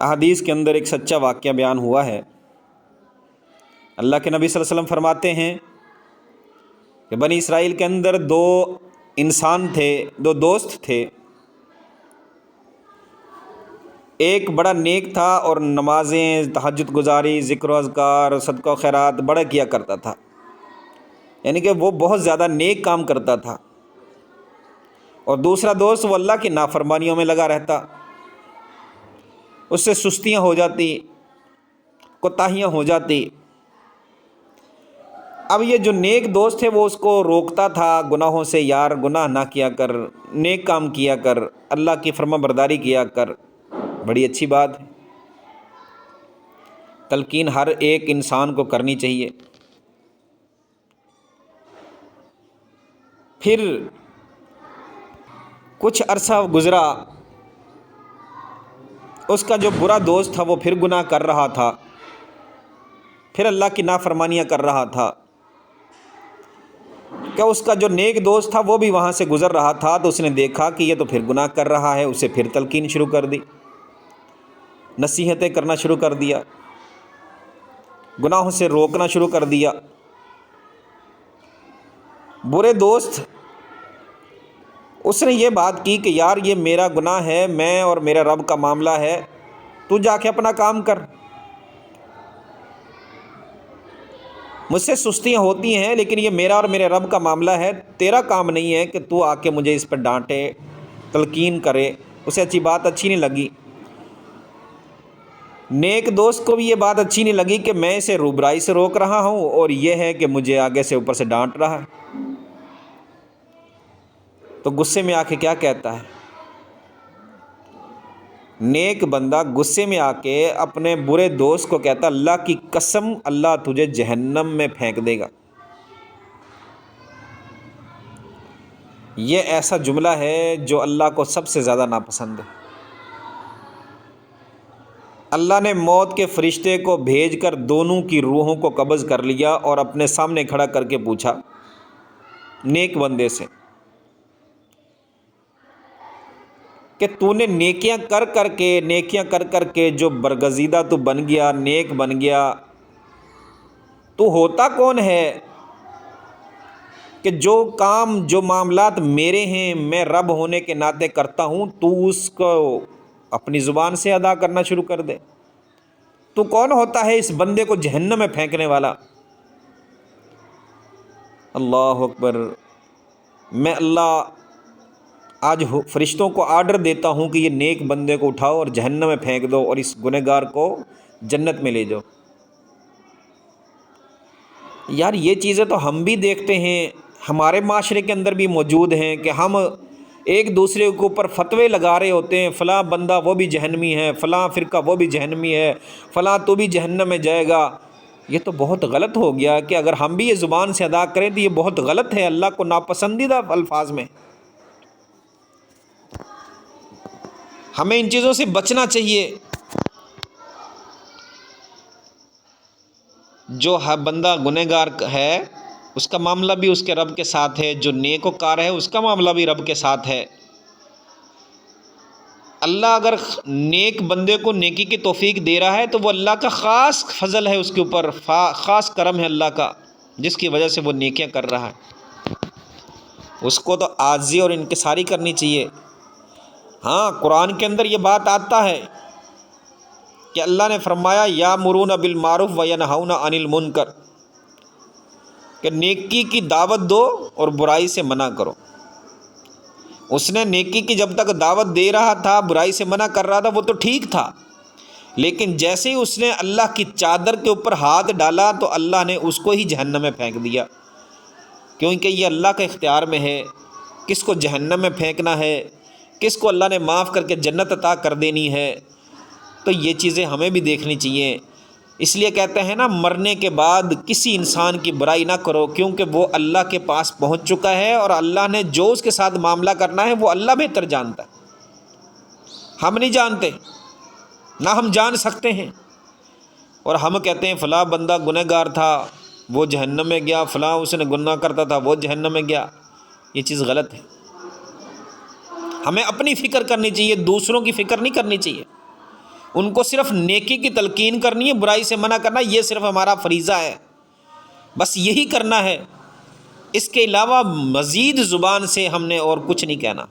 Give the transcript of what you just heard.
احادیث کے اندر ایک سچا واقعہ بیان ہوا ہے۔ اللہ کے نبی صلی اللہ علیہ وسلم فرماتے ہیں کہ بنی اسرائیل کے اندر دو انسان تھے، دو دوست تھے۔ ایک بڑا نیک تھا اور نمازیں، تہجد گزاری، ذکر و اذکار، صدقہ و خیرات بڑا کیا کرتا تھا، یعنی کہ وہ بہت زیادہ نیک کام کرتا تھا۔ اور دوسرا دوست وہ اللہ کی نافرمانیوں میں لگا رہتا، اس سے سستیاں ہو جاتی، کوتاہیاں ہو جاتی۔ اب یہ جو نیک دوست ہے وہ اس کو روکتا تھا گناہوں سے، یار گناہ نہ کیا کر، نیک کام کیا کر، اللہ کی فرما برداری کیا کر، بڑی اچھی بات ہے، تلقین ہر ایک انسان کو کرنی چاہیے۔ پھر کچھ عرصہ گزرا، اس کا جو برا دوست تھا وہ پھر گناہ کر رہا تھا، پھر اللہ کی نافرمانیاں کر رہا تھا۔ کہ اس کا جو نیک دوست تھا وہ بھی وہاں سے گزر رہا تھا، تو اس نے دیکھا کہ یہ تو پھر گناہ کر رہا ہے، اسے پھر تلقین شروع کر دی، نصیحتیں کرنا شروع کر دیا، گناہوں سے روکنا شروع کر دیا۔ برے دوست اس نے یہ بات کی کہ یار یہ میرا گناہ ہے، میں اور میرے رب کا معاملہ ہے، تو جا کے اپنا کام کر، مجھ سے سستیاں ہوتی ہیں لیکن یہ میرا اور میرے رب کا معاملہ ہے، تیرا کام نہیں ہے کہ تو آ کے مجھے اس پر ڈانٹے، تلقین کرے۔ اسے اچھی نہیں لگی۔ نیک دوست کو بھی یہ بات اچھی نہیں لگی کہ میں اسے روبرائی سے روک رہا ہوں اور یہ ہے کہ مجھے آگے سے اوپر سے ڈانٹ رہا ہے۔ تو غصے میں آ کے کیا کہتا ہے؟ نیک بندہ غصے میں آ کے اپنے برے دوست کو کہتا، اللہ کی قسم اللہ تجھے جہنم میں پھینک دے گا۔ یہ ایسا جملہ ہے جو اللہ کو سب سے زیادہ ناپسند ہے۔ اللہ نے موت کے فرشتے کو بھیج کر دونوں کی روحوں کو قبض کر لیا اور اپنے سامنے کھڑا کر کے پوچھا نیک بندے سے کہ تو نے نیکیاں کر کر کے جو برگزیدہ تو بن گیا، نیک بن گیا، تو ہوتا کون ہے کہ جو کام، جو معاملات میرے ہیں، میں رب ہونے کے ناطے کرتا ہوں، تو اس کو اپنی زبان سے ادا کرنا شروع کر دے؟ تو کون ہوتا ہے اس بندے کو جہنم میں پھینکنے والا؟ اللہ اکبر۔ میں اللہ آج فرشتوں کو آرڈر دیتا ہوں کہ یہ نیک بندے کو اٹھاؤ اور جہنم میں پھینک دو اور اس گنہگار کو جنت میں لے جاؤ۔ یار یہ چیزیں تو ہم بھی دیکھتے ہیں، ہمارے معاشرے کے اندر بھی موجود ہیں کہ ہم ایک دوسرے کے اوپر فتوے لگا رہے ہوتے ہیں، فلاں بندہ وہ بھی جہنمی ہے، فلاں فرقہ وہ بھی جہنمی ہے، فلاں تو بھی جہنم میں جائے گا۔ یہ تو بہت غلط ہو گیا کہ اگر ہم بھی یہ زبان سے ادا کریں تو یہ بہت غلط ہے، اللہ کو ناپسندیدہ الفاظ میں۔ ہمیں ان چیزوں سے بچنا چاہیے۔ جو بندہ گنہگار ہے اس کا معاملہ بھی اس کے رب کے ساتھ ہے، جو نیک و کار ہے اس کا معاملہ بھی رب کے ساتھ ہے۔ اللہ اگر نیک بندے کو نیکی کی توفیق دے رہا ہے تو وہ اللہ کا خاص فضل ہے، اس کے اوپر خاص کرم ہے اللہ کا، جس کی وجہ سے وہ نیکیاں کر رہا ہے۔ اس کو تو عاجزی اور انکساری کرنی چاہیے۔ ہاں قرآن کے اندر یہ بات آتا ہے کہ اللہ نے فرمایا یامرون بالمعروف وینہون عن المنکر، کہ نیکی کی دعوت دو اور برائی سے منع کرو۔ اس نے نیکی کی جب تک دعوت دے رہا تھا، برائی سے منع کر رہا تھا، وہ تو ٹھیک تھا، لیکن جیسے ہی اس نے اللہ کی چادر کے اوپر ہاتھ ڈالا تو اللہ نے اس کو ہی جہنم میں پھینک دیا، کیونکہ یہ اللہ کے اختیار میں ہے کس کو جہنم میں پھینکنا ہے، کس کو اللہ نے معاف کر کے جنت عطا کر دینی ہے۔ تو یہ چیزیں ہمیں بھی دیکھنی چاہیے۔ اس لیے کہتے ہیں نا، مرنے کے بعد کسی انسان کی برائی نہ کرو، کیونکہ وہ اللہ کے پاس پہنچ چکا ہے اور اللہ نے جو اس کے ساتھ معاملہ کرنا ہے وہ اللہ بہتر جانتا ہے، ہم نہیں جانتے، نہ ہم جان سکتے ہیں۔ اور ہم کہتے ہیں فلاں بندہ گنہگار تھا وہ جہنم میں گیا، فلاں اس نے گناہ کرتا تھا وہ جہنم میں گیا۔ یہ چیز غلط ہے۔ ہمیں اپنی فکر کرنی چاہیے، دوسروں کی فکر نہیں کرنی چاہیے۔ ان کو صرف نیکی کی تلقین کرنی ہے، برائی سے منع کرنا، یہ صرف ہمارا فریضہ ہے، بس یہی کرنا ہے، اس کے علاوہ مزید زبان سے ہم نے اور کچھ نہیں کہنا۔